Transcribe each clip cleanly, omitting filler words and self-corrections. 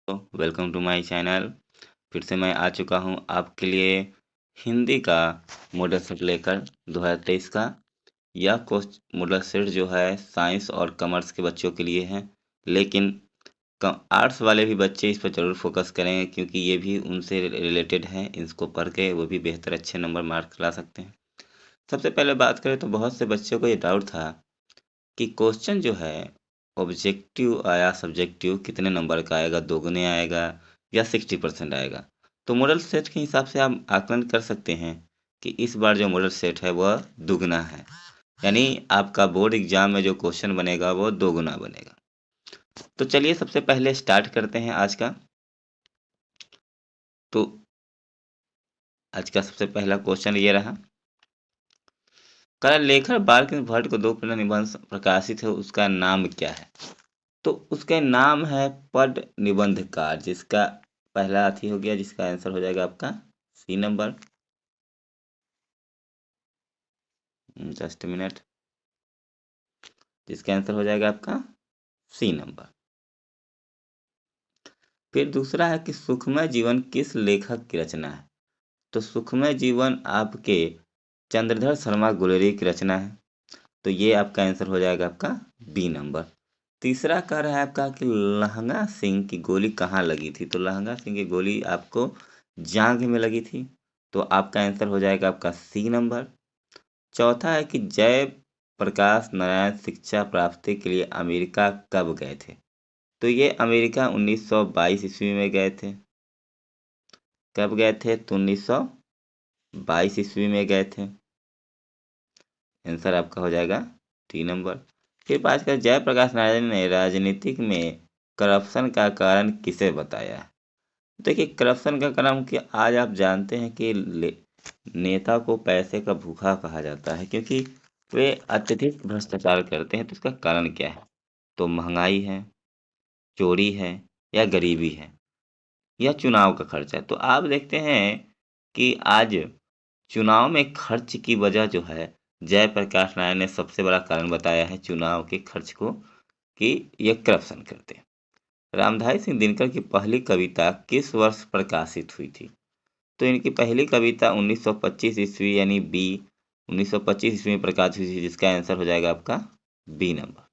Welcome to my channel. फिर से मैं आ चुका हूँ आपके लिए हिंदी का मॉडल सेट लेकर 2023 का। यह मॉडल सेट जो है साइंस और कॉमर्स के बच्चों के लिए है, लेकिन आर्ट्स वाले भी बच्चे इस पर ज़रूर फोकस करें क्योंकि ये भी उनसे रिलेटेड है। इसको पढ़ के वो भी बेहतर अच्छे नंबर मार्क्स ला सकते हैं। सबसे पहले बात करें तो बहुत से बच्चों को ये डाउट था कि क्वेश्चन जो है ऑब्जेक्टिव आया सब्जेक्टिव कितने नंबर का आएगा, दोगुने आएगा या 60% आएगा। तो मॉडल सेट के हिसाब से आप आकलन कर सकते हैं कि इस बार जो मॉडल सेट है वह दुगना है, यानी आपका बोर्ड एग्जाम में जो क्वेश्चन बनेगा वो दोगुना बनेगा। तो चलिए सबसे पहले स्टार्ट करते हैं आज का। तो आज का सबसे पहला क्वेश्चन ये रहा, कला लेखक बालकृष्ण भट्ट को 2 पन्ना निबंध प्रकाशित है, उसका नाम क्या है? तो उसका नाम है पद निबंधकार, जिसका पहला अथी हो गया, जिसका आंसर हो जाएगा आपका सी नंबर। जस्ट मिनट, जिसका आंसर हो जाएगा आपका सी नंबर। फिर दूसरा है कि सुखमय जीवन किस लेखक की रचना है? तो सुखमय जीवन आपके चंद्रधर शर्मा गुलेरी की रचना है, तो ये आपका आंसर हो जाएगा आपका बी नंबर। तीसरा कह रहा है आपका कि लहंगा सिंह की गोली कहाँ लगी थी? तो लहंगा सिंह की गोली आपको जांघ में लगी थी, तो आपका आंसर हो जाएगा आपका सी नंबर। चौथा है कि जय प्रकाश नारायण शिक्षा प्राप्ति के लिए अमेरिका कब गए थे? तो ये अमेरिका 1922 ईस्वी में गए थे। कब गए थे? तो 1922 ईस्वी में गए थे। आंसर आपका हो जाएगा टी नंबर। फिर बात करें, जयप्रकाश नारायण ने राजनीतिक में करप्शन का कारण किसे बताया है? देखिए, करप्शन का कारण कि आज आप जानते हैं कि नेता को पैसे का भूखा कहा जाता है, क्योंकि वे अत्यधिक भ्रष्टाचार करते हैं। तो इसका कारण क्या है? तो महंगाई है, चोरी है, या गरीबी है, या चुनाव का खर्चा है। तो आप देखते हैं कि आज चुनाव में खर्च की वजह जो है, जयप्रकाश नारायण ने सबसे बड़ा कारण बताया है चुनाव के खर्च को, कि ये करप्शन करते हैं। रामधारी सिंह दिनकर की पहली कविता किस वर्ष प्रकाशित हुई थी? तो इनकी पहली कविता 1925 ईस्वी यानी बी 1925 ईस्वी में प्रकाशित हुई थी, जिसका आंसर हो जाएगा आपका बी नंबर।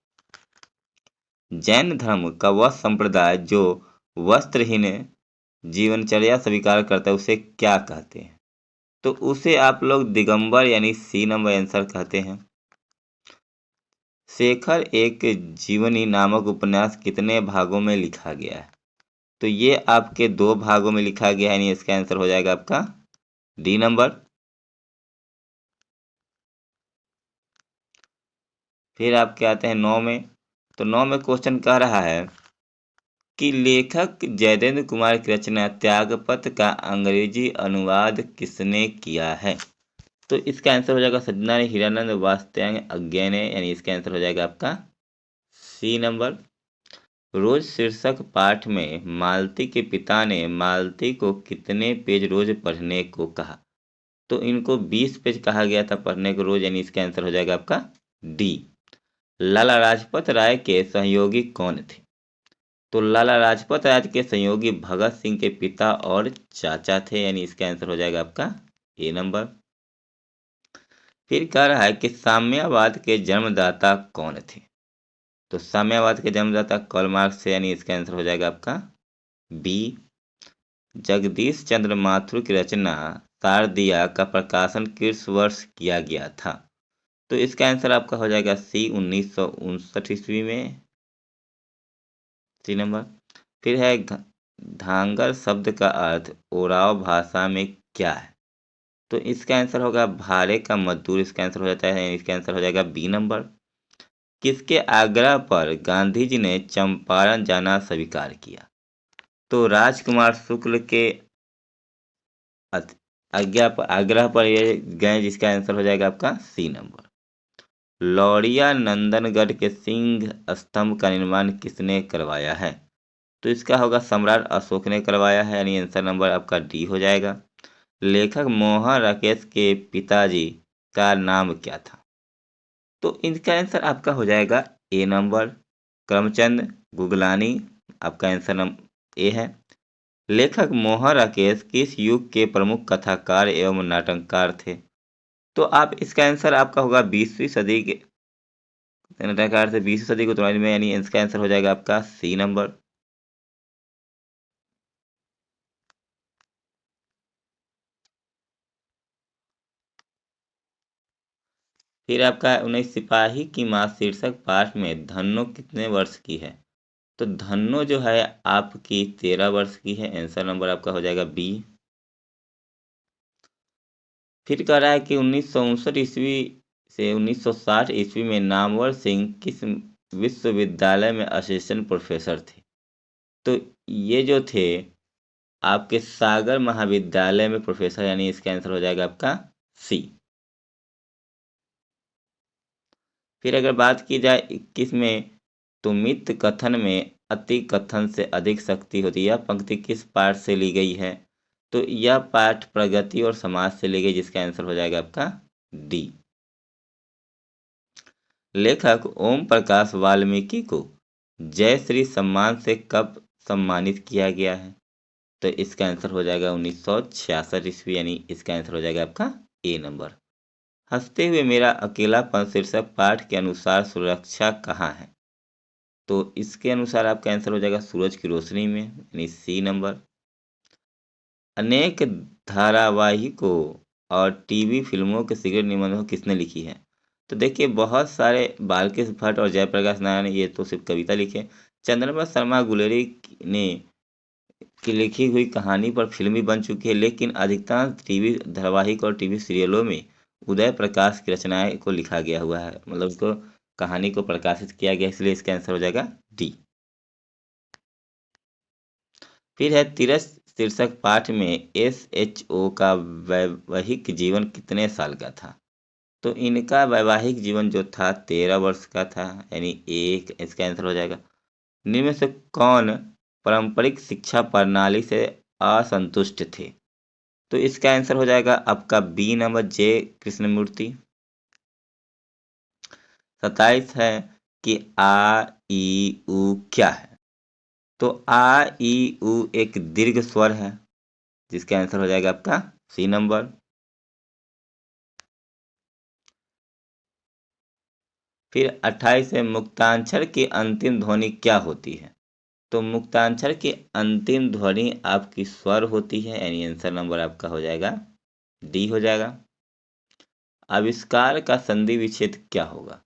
जैन धर्म का वह संप्रदाय जो वस्त्रहीन जीवनचर्या स्वीकार करता है उसे क्या कहते हैं? तो उसे आप लोग दिगंबर यानी सी नंबर आंसर कहते हैं। शेखर एक जीवनी नामक उपन्यास कितने भागों में लिखा गया है? तो ये आपके 2 भागों में लिखा गया है, यानी इसका आंसर हो जाएगा आपका डी नंबर। फिर आपके आते हैं 9 में। तो 9 में क्वेश्चन कह रहा है कि लेखक जयदेंद्र कुमार की रचना त्यागपत्र का अंग्रेजी अनुवाद किसने किया है? तो इसका आंसर हो जाएगा सज्जनानी हीरानंद वात्स्यायन अज्ञे, यानी इसका आंसर हो जाएगा आपका सी नंबर। रोज शीर्षक पाठ में मालती के पिता ने मालती को कितने पेज रोज पढ़ने को कहा? तो इनको 20 पेज कहा गया था पढ़ने को रोज, यानी इसका आंसर हो जाएगा आपका डी। लाला लाजपत राय के सहयोगी कौन थे? तो लाला लाजपत राय के सहयोगी भगत सिंह के पिता और चाचा थे, यानी इसका आंसर हो जाएगा आपका ए नंबर। फिर कह रहा है कि साम्यवाद के जन्मदाता कौन थे? तो साम्यवाद के जन्मदाता कार्ल मार्क्स थे, यानी इसका आंसर हो जाएगा आपका बी। जगदीश चंद्र माथुर की रचना शारदिया का प्रकाशन किस वर्ष किया गया था? तो इसका आंसर आपका हो जाएगा सी 1959 ईस्वी में, सी नंबर। फिर है धांगर शब्द का अर्थ ओराव भाषा में क्या है? तो इसका आंसर होगा भारे का मजदूर, इसका आंसर हो जाता है, इसका आंसर हो जाएगा बी नंबर। किसके आग्रह पर गांधी जी ने चंपारण जाना स्वीकार किया? तो राजकुमार शुक्ल के आग्रह पर ये गए, जिसका आंसर हो जाएगा आपका सी नंबर। लौरिया नंदनगढ़ के सिंह स्तंभ का निर्माण किसने करवाया है? तो इसका होगा सम्राट अशोक ने करवाया है, यानी आंसर नंबर आपका डी हो जाएगा। लेखक मोहन राकेश के पिताजी का नाम क्या था? तो इनका आंसर आपका हो जाएगा ए नंबर, करमचंद गुगलानी। आपका आंसर ए है। लेखक मोहन राकेश किस युग के प्रमुख कथाकार एवं नाटककार थे? तो आप इसका आंसर आपका होगा 20वीं सदी के नाटककार से 20वीं सदी को तुलना में, यानी इसका आंसर हो जाएगा आपका सी नंबर। फिर आपका 19 सिपाही की मां शीर्षक पाठ में धन्नो कितने वर्ष की है? तो धन्नो जो है आपकी 13 वर्ष की है। आंसर नंबर आपका हो जाएगा बी। फिर कह रहा है कि 1959 ईस्वी से 1960 ईस्वी में नामवर सिंह किस विश्वविद्यालय में असिस्टेंट प्रोफेसर थे? तो ये जो थे आपके सागर महाविद्यालय में प्रोफेसर, यानी इसका आंसर हो जाएगा आपका सी। फिर अगर बात की जाए 21 में, तो मित कथन में अति कथन से अधिक शक्ति होती है, यह पंक्ति किस पाठ से ली गई है? तो यह पाठ प्रगति और समाज से ली गई, जिसका आंसर हो जाएगा आपका डी। लेखक ओम प्रकाश वाल्मीकि को जय श्री सम्मान से कब सम्मानित किया गया है? तो इसका आंसर हो जाएगा 1966 ईस्वी, यानी इसका आंसर हो जाएगा आपका ए नंबर। हंसते हुए मेरा अकेलापन शीर्षक पाठ के अनुसार सुरक्षा कहाँ है? तो इसके अनुसार आपका आंसर हो जाएगा सूरज की रोशनी में, यानी सी नंबर। अनेक धारावाहिकों और टीवी फिल्मों के सिगरेट निबंधों किसने लिखी है? तो देखिए बहुत सारे बालकेश भट्ट और जयप्रकाश नारायण, ये तो सिर्फ कविता लिखे। चंद्रमा शर्मा गुलेरी ने की लिखी हुई कहानी पर फिल्म भी बन चुकी है, लेकिन अधिकांश टीवी धारावाहिक और टीवी सीरियलों में उदय प्रकाश की रचनाएं को लिखा गया हुआ है, मतलब उसको कहानी को प्रकाशित किया गया, इसलिए इसका आंसर हो जाएगा डी। फिर है तीरथ शीर्षक पाठ में एसएचओ का वैवाहिक जीवन कितने साल का था? तो इनका वैवाहिक जीवन जो था 13 वर्ष का था, यानी एक इसका आंसर हो जाएगा। निम्न में से कौन पारंपरिक शिक्षा प्रणाली से असंतुष्ट थे? तो इसका आंसर हो जाएगा आपका बी नंबर, जे कृष्णमूर्ति। 27 है कि आ ई उ क्या है? तो आ ई उ एक दीर्घ स्वर है, जिसका आंसर हो जाएगा आपका सी नंबर। फिर 28 है मुक्ताक्षर की अंतिम ध्वनि क्या होती है? तो मुक्ताक्षर की अंतिम ध्वनि आपकी स्वर होती है, यानी आंसर नंबर आपका हो जाएगा डी हो जाएगा। आविष्कार का संधि विच्छेद क्या होगा?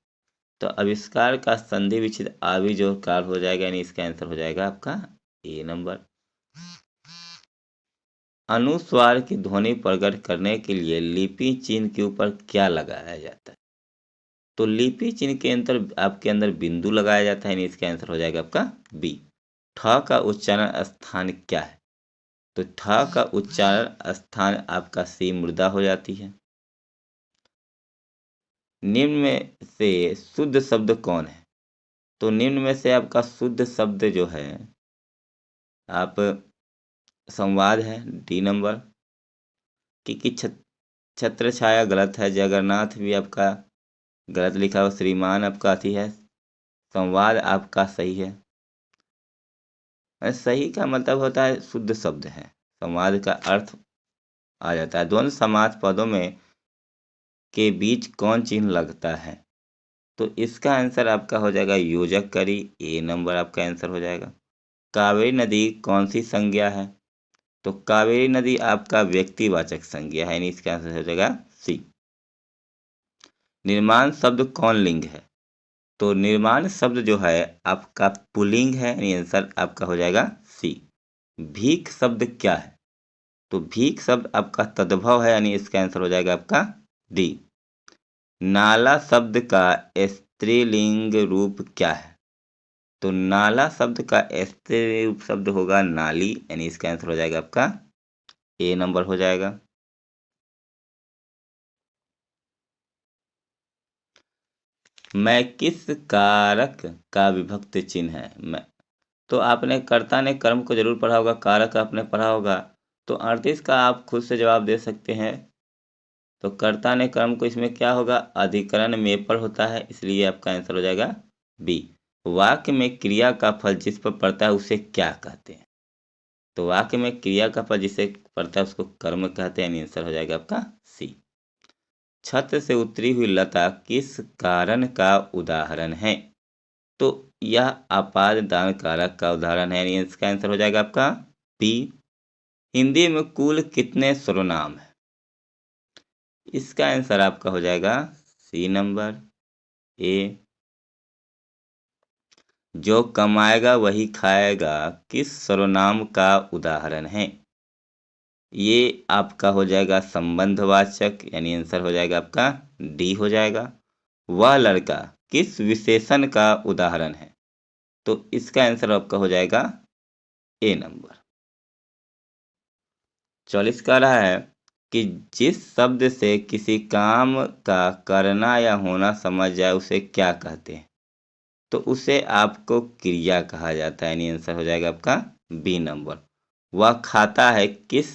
तो आविष्कार का संधि विच्छेद आविजोकार हो जाएगा, यानी इसका आंसर हो जाएगा आपका ए नंबर। अनुस्वार की ध्वनि प्रकट करने के लिए लिपि चिन्ह के ऊपर क्या लगाया जाता है? तो लिपि चिन्ह के अंदर आपके अंदर बिंदु लगाया जाता है, यानी इसका आंसर हो जाएगा आपका बी। ठ का उच्चारण स्थान क्या है? तो ठ का उच्चारण स्थान आपका सी मृदा हो जाती है। निम्न में से शुद्ध शब्द कौन है? तो निम्न में से आपका शुद्ध शब्द जो है आप संवाद है, डी नंबर। क्योंकि छत्र छाया गलत है, जगन्नाथ भी आपका गलत लिखा हो, श्रीमान आपका अति है, संवाद आपका सही है। सही का मतलब होता है शुद्ध शब्द है, संवाद का अर्थ आ जाता है। द्वंद्व समास पदों में के बीच कौन चिन्ह लगता है? तो इसका आंसर आपका हो जाएगा योजक करी, ए नंबर आपका आंसर हो जाएगा। कावेरी नदी कौन सी संज्ञा है? तो कावेरी नदी आपका व्यक्तिवाचक संज्ञा है, यानी इसका आंसर हो जाएगा सी। निर्माण शब्द कौन लिंग है? तो निर्माण शब्द जो है आपका पुल्लिंग है, यानी आंसर आपका हो जाएगा सी। भीख शब्द क्या है? तो भीख शब्द आपका तद्भव है, यानी इसका आंसर हो जाएगा आपका डी। नाला शब्द का स्त्रीलिंग रूप क्या है? तो नाला शब्द का स्त्री रूप शब्द होगा नाली, यानी इसका आंसर हो जाएगा आपका ए नंबर हो जाएगा। मैं किस कारक का विभक्त चिन्ह है? मैं, तो आपने कर्ता ने कर्म को जरूर पढ़ा होगा, कारक आपने पढ़ा होगा, तो 38 का आप खुद से जवाब दे सकते हैं। तो कर्ता ने कर्म को, इसमें क्या होगा, अधिकरण में पर होता है, इसलिए आपका आंसर हो जाएगा बी। वाक्य में क्रिया का फल जिस पर पड़ता है उसे क्या कहते हैं? तो वाक्य में क्रिया का पद जिसे पड़ता है उसको कर्म कहते हैं, यानी आंसर हो जाएगा आपका सी। छत से उतरी हुई लता किस कारण का उदाहरण है? तो यह आपातदान कारक का उदाहरण है, यानी इसका आंसर हो जाएगा आपका बी। हिंदी में कुल कितने सर्वनाम है? इसका आंसर आपका हो जाएगा सी नंबर ए। जो कमाएगा वही खाएगा किस सर्वनाम का उदाहरण है? ये आपका हो जाएगा संबंधवाचक, यानी आंसर हो जाएगा आपका डी हो जाएगा। वह लड़का किस विशेषण का उदाहरण है? तो इसका आंसर आपका हो जाएगा ए नंबर। 44 का रहा है कि जिस शब्द से किसी काम का करना या होना समझ जाए उसे क्या कहते हैं? तो उसे आपको क्रिया कहा जाता है, यानी आंसर हो जाएगा आपका बी नंबर। वह खाता है किस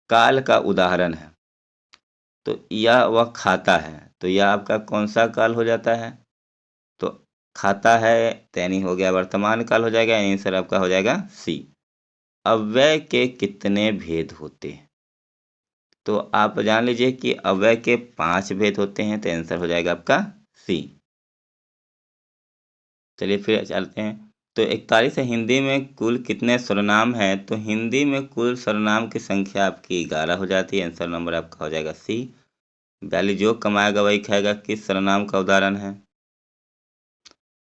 काल का उदाहरण है? तो यह वह खाता है, तो यह आपका कौन सा काल हो जाता है? तो खाता है तो यानी हो गया वर्तमान काल हो जाएगा, यानी आंसर आपका हो जाएगा सी। अव्यय के कितने भेद होते हैं? तो आप जान लीजिए कि अव्यय के 5 भेद होते हैं, तो आंसर हो जाएगा आपका सी। चलिए फिर चलते हैं। तो 41 है, हिंदी में कुल कितने सर्वनाम हैं? तो हिंदी में कुल सर्वनाम की संख्या आपकी 11 हो जाती है, आंसर नंबर आपका हो जाएगा सी। 42 जो कमाएगा वही खाएगा किस सर्वनाम का उदाहरण है?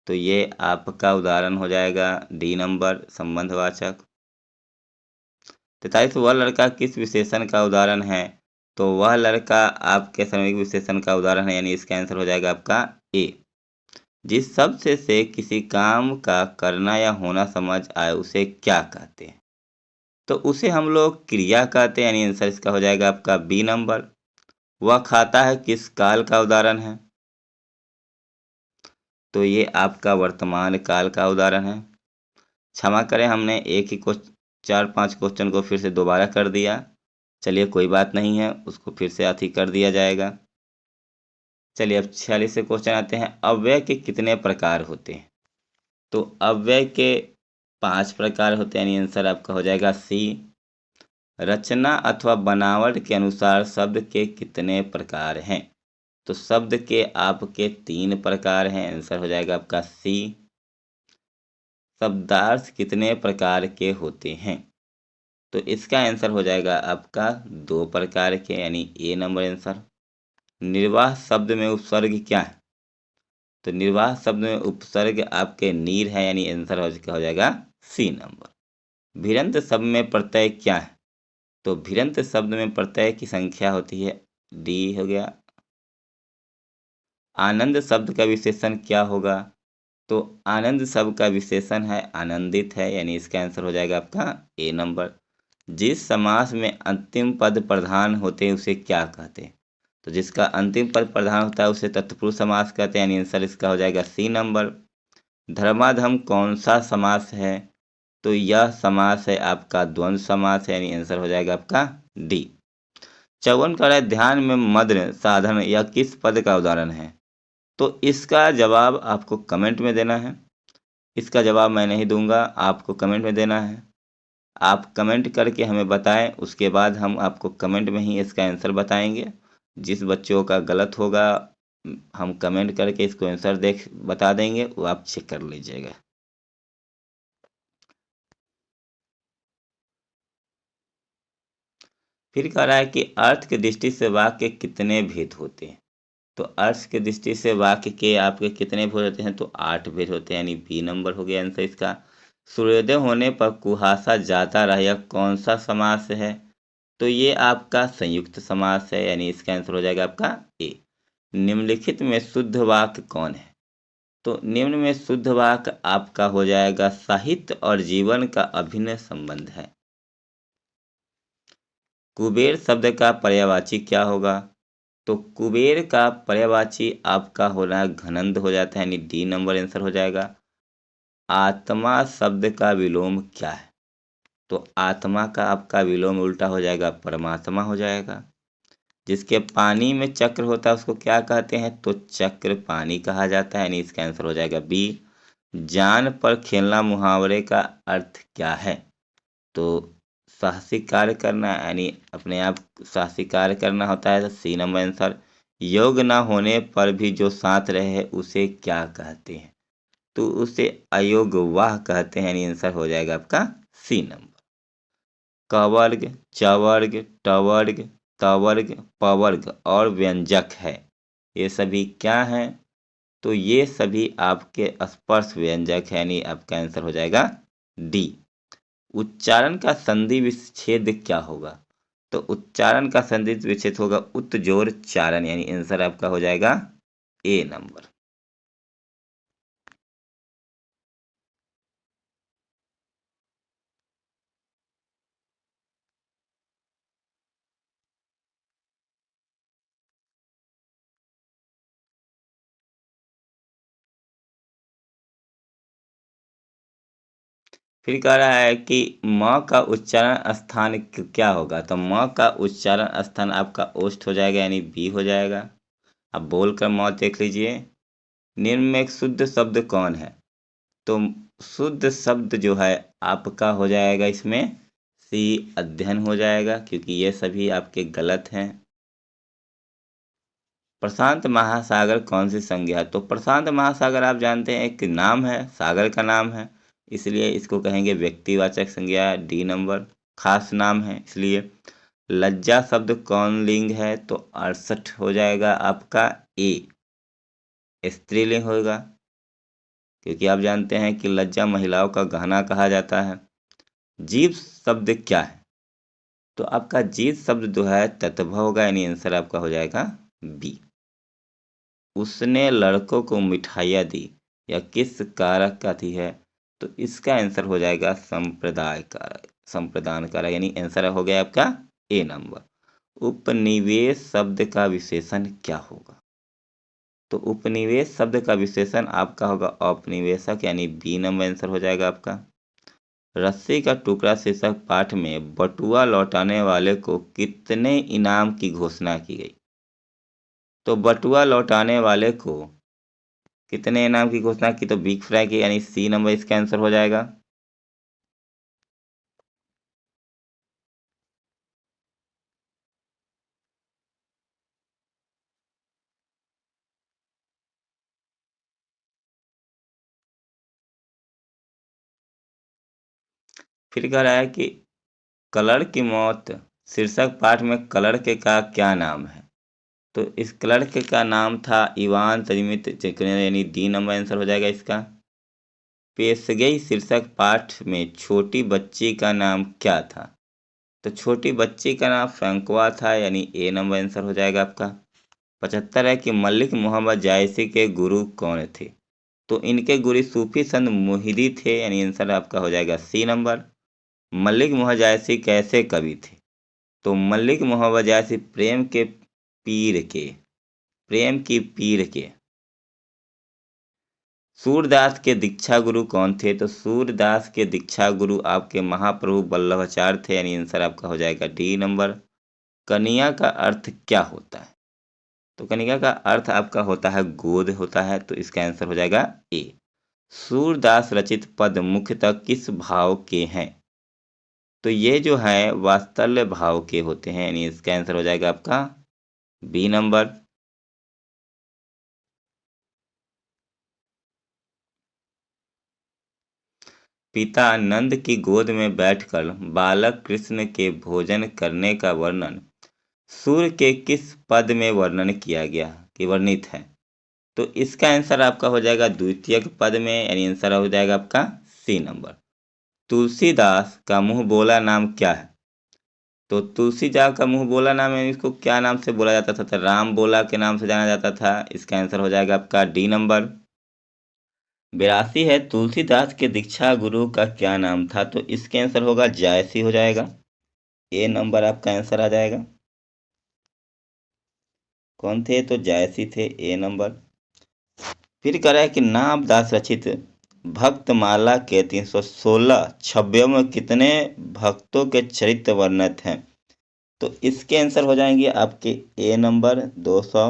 तो ये आपका उदाहरण हो जाएगा डी नंबर संबंधवाचक। 43 वह लड़का किस विशेषण का उदाहरण है? तो वह लड़का आपके सामयिक विशेषण का उदाहरण है, यानी इसका आंसर हो जाएगा आपका ए। जिस शब्द से किसी काम का करना या होना समझ आए उसे क्या कहते हैं? तो उसे हम लोग क्रिया कहते हैं, यानी आंसर इसका हो जाएगा आपका बी नंबर। वह खाता है किस काल का उदाहरण है? तो ये आपका वर्तमान काल का उदाहरण है। क्षमा करें, हमने एक ही क्वेश्चन 4-5 क्वेश्चन को फिर से दोबारा कर दिया। चलिए कोई बात नहीं है, उसको फिर से अथी कर दिया जाएगा। चलिए अब 46 से क्वेश्चन आते हैं। अव्यय के कितने प्रकार होते हैं? तो अव्यय के 5 प्रकार होते हैं, यानी आंसर आपका हो जाएगा सी। रचना अथवा बनावट के अनुसार शब्द के कितने प्रकार हैं? तो शब्द के आपके 3 प्रकार हैं, आंसर हो जाएगा आपका सी। शब्दार्थ कितने प्रकार के होते हैं? तो इसका आंसर हो जाएगा आपका 2 प्रकार के, यानी ए नंबर आंसर। निर्वाह शब्द में उपसर्ग क्या है? तो निर्वाह शब्द में उपसर्ग आपके नीर है, यानी आंसर हो जाएगा सी नंबर। भिरंत शब्द में प्रत्यय क्या है? तो भिरंत शब्द में प्रत्यय की संख्या होती है, डी हो गया। आनंद शब्द का विशेषण क्या होगा? तो आनंद शब्द का विशेषण है आनंदित है, यानी इसका आंसर हो जाएगा आपका ए नंबर। जिस समास में अंतिम पद प्रधान होते हैं उसे क्या कहते हैं? तो जिसका अंतिम पद प्रधान होता है उसे तत्पुरुष समास कहते हैं, यानी आंसर इसका हो जाएगा सी नंबर। धर्माधम कौन सा समास है? तो यह समास है आपका द्वंद्व समास है, यानी आंसर हो जाएगा आपका डी। 54 का है, ध्यान में मग्न साधन यह किस पद का उदाहरण है? तो इसका जवाब आपको कमेंट में देना है। इसका जवाब मैं नहीं दूंगा, आपको कमेंट में देना है। आप कमेंट करके हमें बताएं, उसके बाद हम आपको कमेंट में ही इसका आंसर बताएंगे। जिस बच्चों का गलत होगा हम कमेंट करके इसको आंसर देख बता देंगे, वो आप चेक कर लीजिएगा। फिर कह रहा है कि अर्थ की दृष्टि से वाक्य कितने भेद होते हैं? तो अर्थ की दृष्टि से वाक्य के आपके कितने भेद होते हैं? तो 8 भेद होते हैं, यानी बी नंबर हो गया आंसर इसका। सूर्योदय होने पर कुहासा जाता रहा, यह कौन सा समास है? तो ये आपका संयुक्त समास है, यानी इसका आंसर हो जाएगा आपका ए। निम्नलिखित में शुद्ध वाक्य कौन है? तो निम्न में शुद्ध वाक्य आपका हो जाएगा साहित्य और जीवन का अभिन्न संबंध है। कुबेर शब्द का पर्यायवाची क्या होगा? तो कुबेर का पर्यायवाची आपका होना घनंद हो जाता है, यानी डी नंबर आंसर हो जाएगा। आत्मा शब्द का विलोम क्या है? तो आत्मा का आपका विलोम उल्टा हो जाएगा परमात्मा हो जाएगा। जिसके पानी में चक्र होता है उसको क्या कहते हैं? तो चक्र पानी कहा जाता है, यानी इसका आंसर हो जाएगा बी। जान पर खेलना मुहावरे का अर्थ क्या है? तो साहसिक कार्य करना यानी अपने आप साहसिक कार्य करना होता है, तो सी नंबर आंसर। योग ना होने पर भी जो साथ रहे उसे क्या कहते हैं? तो उसे अयोग्यवाह कहते हैं, यानी आंसर हो जाएगा आपका सी नंबर। कवर्ग, चवर्ग, टवर्ग, तवर्ग, पवर्ग और व्यंजक है, ये सभी क्या हैं? तो ये सभी आपके स्पर्श व्यंजक है, यानी आपका आंसर हो जाएगा डी। उच्चारण का संधि विच्छेद क्या होगा? तो उच्चारण का संधि विच्छेद होगा उत्जोर चारण, यानी आंसर आपका हो जाएगा ए नंबर। फिर कह रहा है कि म का उच्चारण स्थान क्या होगा? तो म का उच्चारण स्थान आपका ओष्ठ हो जाएगा, यानी बी हो जाएगा। अब बोल कर मौत देख लीजिए। निम्न में एक शुद्ध शब्द कौन है? तो शुद्ध शब्द जो है आपका हो जाएगा इसमें सी अध्ययन हो जाएगा, क्योंकि ये सभी आपके गलत हैं। प्रशांत महासागर कौन सी संज्ञा है? तो प्रशांत महासागर आप जानते हैं एक नाम है, सागर का नाम है, इसलिए इसको कहेंगे व्यक्तिवाचक संज्ञा, डी नंबर। खास नाम है इसलिए। लज्जा शब्द कौन लिंग है? तो 68 हो जाएगा आपका ए, स्त्रीलिंग होगा, क्योंकि आप जानते हैं कि लज्जा महिलाओं का गहना कहा जाता है। जीव शब्द क्या है? तो आपका जीव शब्द जो है तत्व होगा, यानी आंसर आपका हो जाएगा बी। उसने लड़कों को मिठाइयाँ दी, या किस कारक का थी है? तो इसका आंसर हो जाएगा संप्रदाय कारक, संप्रदान कारक, यानी आंसर हो गया आपका ए नंबर। उपनिवेश शब्द का विशेषण क्या होगा? तो उपनिवेश शब्द का विशेषण आपका होगा औपनिवेशक, यानी बी नंबर आंसर हो जाएगा आपका। रस्सी का टुकड़ा शीर्षक पाठ में बटुआ लौटाने वाले को कितने इनाम की घोषणा की गई? तो बटुआ लौटाने वाले को कितने इनाम की घोषणा की? तो बिग फ्राई की, यानी सी नंबर इसका आंसर हो जाएगा। फिर कह रहा है कि कलर की मौत शीर्षक पाठ में कलर के का क्या नाम है? तो इस कलर के का नाम था इवान सजिमित चेकने, यानी डी नंबर आंसर हो जाएगा इसका। पेशगई शीर्षक पाठ में छोटी बच्ची का नाम क्या था? तो छोटी बच्ची का नाम फ्रैंकवा था, यानी ए नंबर आंसर हो जाएगा आपका। 75 है कि मलिक मोहम्मद जायसी के गुरु कौन थे? तो इनके गुरु सूफी संत मुहिदी थे, यानी आंसर आपका हो जाएगा सी नंबर। मलिक मोहम्मद जायसी कैसे कवि थे? तो मलिक मोहम्मद जायसी प्रेम की पीर के सूरदास के दीक्षा गुरु कौन थे? तो सूरदास के दीक्षा गुरु आपके महाप्रभु वल्लभाचार्य थे, यानी आंसर आपका हो जाएगा डी नंबर। कन्या का अर्थ क्या होता है? तो कन्या का अर्थ आपका होता है गोद होता है, तो इसका आंसर हो जाएगा ए। सूरदास रचित पद मुख्यतः किस भाव के हैं? तो ये जो है वात्सल्य भाव के होते हैं, यानी इसका आंसर हो जाएगा आपका बी नंबर। पिता नंद की गोद में बैठकर बालक कृष्ण के भोजन करने का वर्णन सूर्य के किस पद में वर्णन किया गया कि वर्णित है? तो इसका आंसर आपका हो जाएगा द्वितीय पद में, यानी आंसर हो जाएगा आपका सी नंबर। तुलसीदास का मुंह बोला नाम क्या है? तो तुलसीदास का मुंह बोला नाम है, इसको क्या नाम से बोला जाता था? तो राम बोला के नाम से जाना जाता था, इसका आंसर हो जाएगा आपका डी नंबर। 82 है तुलसीदास के दीक्षा गुरु का क्या नाम था? तो इसके आंसर होगा जायसी हो जाएगा, ए नंबर आपका आंसर आ जाएगा। कौन थे? तो जायसी थे, ए नंबर। फिर कह रहा है कि नामदास रचित भक्तमाला के 316 छव्यों में कितने भक्तों के चरित्र वर्णित हैं? तो इसके आंसर हो जाएंगे आपके ए नंबर 200।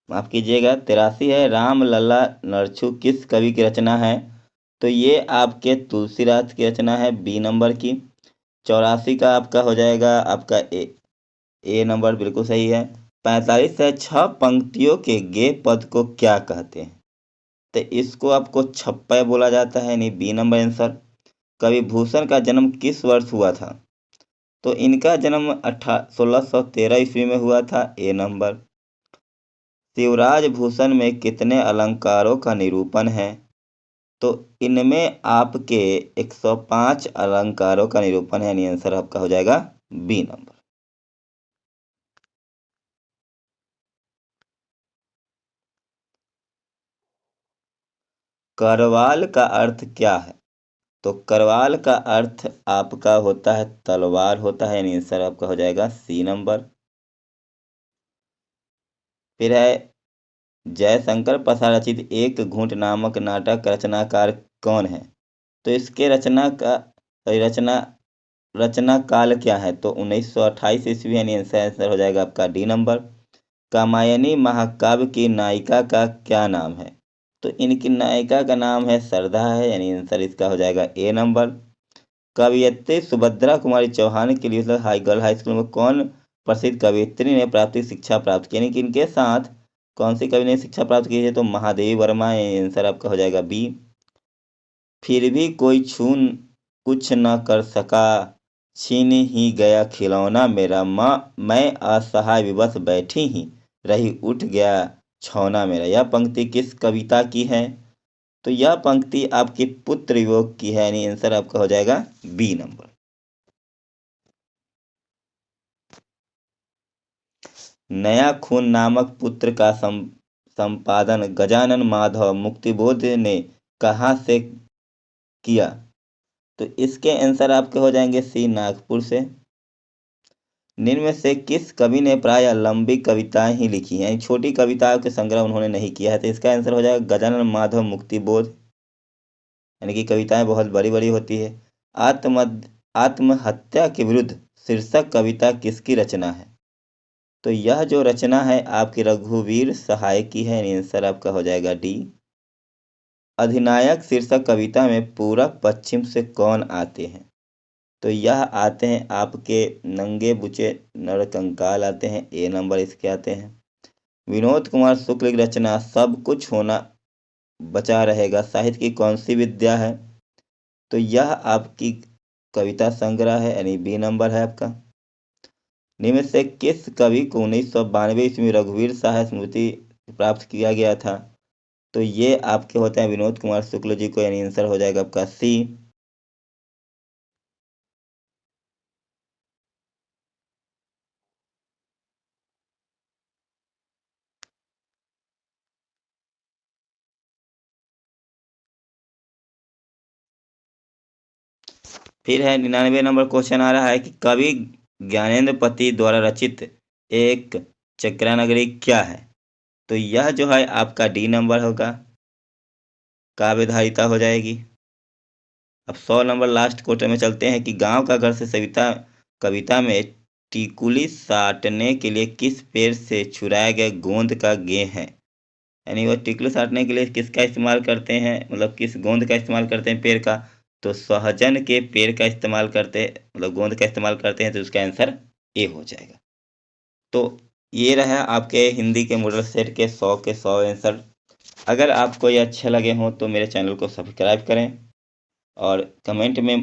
माफ कीजिएगा 83 है, राम लला नरछू किस कवि की रचना है? तो ये आपके तुलसीदास की रचना है, बी नंबर की। 84 का आपका हो जाएगा आपका ए नंबर बिल्कुल सही है। 45 है, 6 पंक्तियों के गे पद को क्या कहते हैं? तो इसको आपको छप्पय बोला जाता है, यानी बी नंबर आंसर। कवि भूषण का जन्म किस वर्ष हुआ था? तो इनका जन्म 1613 ईस्वी में हुआ था, ए नंबर। शिवराज भूषण में कितने अलंकारों का निरूपण है? तो इनमें आपके 105 अलंकारों का निरूपण है, यानी आंसर आपका हो जाएगा बी नंबर। करवाल का अर्थ क्या है? तो करवाल का अर्थ आपका होता है तलवार होता है, यानी आंसर आपका हो जाएगा सी नंबर। फिर है जयशंकर प्रसाद रचित एक घूंट नामक नाटक का रचनाकार कौन है? तो इसके रचना रचना काल क्या है? तो 1928 ईस्वी, यानी आंसर हो जाएगा आपका डी नंबर। कामायनी महाकाव्य की नायिका का क्या नाम है? तो इनकी नायिका का नाम है श्रद्धा है, यानी आंसर इसका हो जाएगा ए नंबर। कवयित्री सुभद्रा कुमारी चौहान के लिए गर्ल हाई स्कूल में कौन प्रसिद्ध कवयित्री ने प्राथमिक शिक्षा प्राप्त की? यानी कि इनके साथ कौन सी कवि ने शिक्षा प्राप्त की है? तो महादेवी वर्मा, आंसर आपका हो जाएगा बी। फिर भी कोई कुछ न कर सका, छीन ही गया खिलौना मेरा, माँ मैं असहाय विवश बैठी ही रही, उठ गया छौना मेरा। यह पंक्ति किस कविता की है? तो यह पंक्ति आपके पुत्र वियोग की है, यानी आंसर आपका हो जाएगा बी नंबर। नया खून नामक पुत्र का संपादन गजानन माधव मुक्तिबोध ने कहाँ से किया? तो इसके आंसर आपके हो जाएंगे सी नागपुर से। निम्न में से किस कवि ने प्राय लंबी कविताएं ही लिखी हैं, यानी छोटी कविताओं के संग्रह उन्होंने नहीं किया है? तो इसका आंसर हो जाएगा गजानन माधव मुक्तिबोध, यानी कि कविताएं बहुत बड़ी बड़ी होती है। आत्म आत्महत्या के विरुद्ध शीर्षक कविता किसकी रचना है? तो यह जो रचना है आपकी रघुवीर सहाय की है, यानी आंसर आपका हो जाएगा डी। अधिनायक शीर्षक कविता में पूरब पश्चिम से कौन आते हैं? तो यह आते हैं आपके नंगे बुचे नरकंकाल आते हैं, ए नंबर इसके आते हैं। विनोद कुमार शुक्ल की रचना सब कुछ होना बचा रहेगा साहित्य की कौन सी विद्या है? तो यह आपकी कविता संग्रह है, यानी बी नंबर है आपका। निम्न से किस कवि को 1992 ईस्वी में रघुवीर सहाय स्मृति प्राप्त किया गया था? तो ये आपके होते हैं विनोद कुमार शुक्ल जी को, यानी आंसर हो जाएगा आपका सी। फिर है 99 नंबर क्वेश्चन आ रहा है कि कवि ज्ञानेंद्र पति द्वारा रचित एक चक्रानगरी क्या है? तो यह जो है आपका डी नंबर होगा, काव्यधारिता हो जाएगी। अब 100 नंबर लास्ट क्वेश्चन में चलते हैं कि गांव का घर से सविता कविता में टिकुली साटने के लिए किस पेड़ से छुड़ाया गया गोंद का गे है? यानी वो टिकुली साटने के लिए किसका इस्तेमाल करते हैं, मतलब किस गोंद का इस्तेमाल करते हैं पेड़ का? तो सहजन के पेड़ का इस्तेमाल करते मतलब गोंद का इस्तेमाल करते हैं, तो उसका आंसर ए हो जाएगा। तो ये रहा आपके हिंदी के मॉडल सेट के 100 आंसर। अगर आपको ये अच्छे लगे हों तो मेरे चैनल को सब्सक्राइब करें और कमेंट में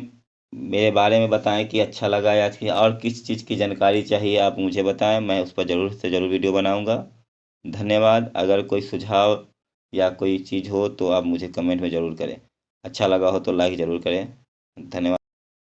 मेरे बारे में बताएं कि अच्छा लगा या कि और किस चीज़ की जानकारी चाहिए आप मुझे बताएं, मैं उस पर ज़रूर से ज़रूर वीडियो बनाऊंगा। धन्यवाद। अगर कोई सुझाव या कोई चीज़ हो तो आप मुझे कमेंट में ज़रूर करें। अच्छा लगा हो तो लाइक ज़रूर करें। धन्यवाद।